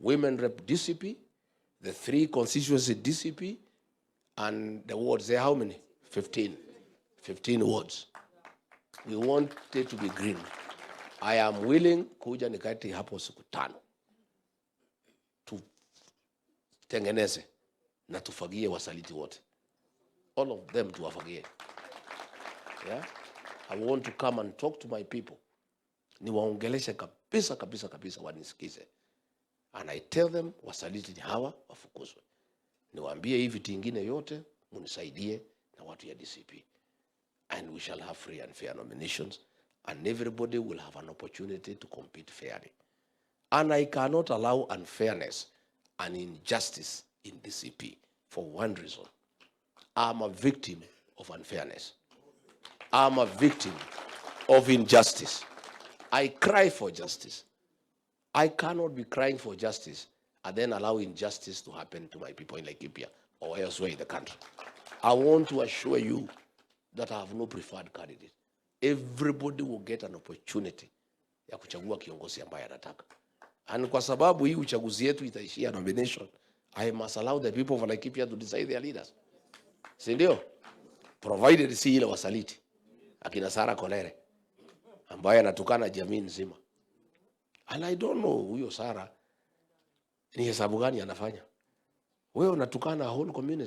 women rep DCP, the 3 constituency DCP, and the wards. There are how many? 15. 15 wards. We want it to be green. I am willing kuja nikati hapo siku 5. Tutengeneze na tufagie wasaliti wote. All of them tuwafagie. Yeah? I want to come and talk to my people. Niwaongeleshe kabisa wanisikize. And I tell them wasaliti ni hawa wafukuzwe. Niwaambie hivi vitu vingine yote munisaidie na watu ya DCP. And we shall have free and fair nominations, and everybody will have an opportunity to compete fairly. And I cannot allow unfairness and injustice in DCP for one reason. I'm a victim of unfairness. I'm a victim of injustice. I cry for justice. I cannot be crying for justice and then allow injustice to happen to my people in Laikipia or elsewhere in the country. I want to assure you that I have no preferred candidate. Everybody will get an opportunity ya kuchagua kiongozi ambaye anataka. And kwa sababu hii uchaguzi yetu itaishia nomination, I must allow the people of Laikipia to decide their leaders. Si ndio? Provided si ile wasaliti. Akina Sara Kolere ambaye anatukana jamii nzima. And I don't know huyo Sara ni hesabu gani anafanya. Wewe unatukana whole community.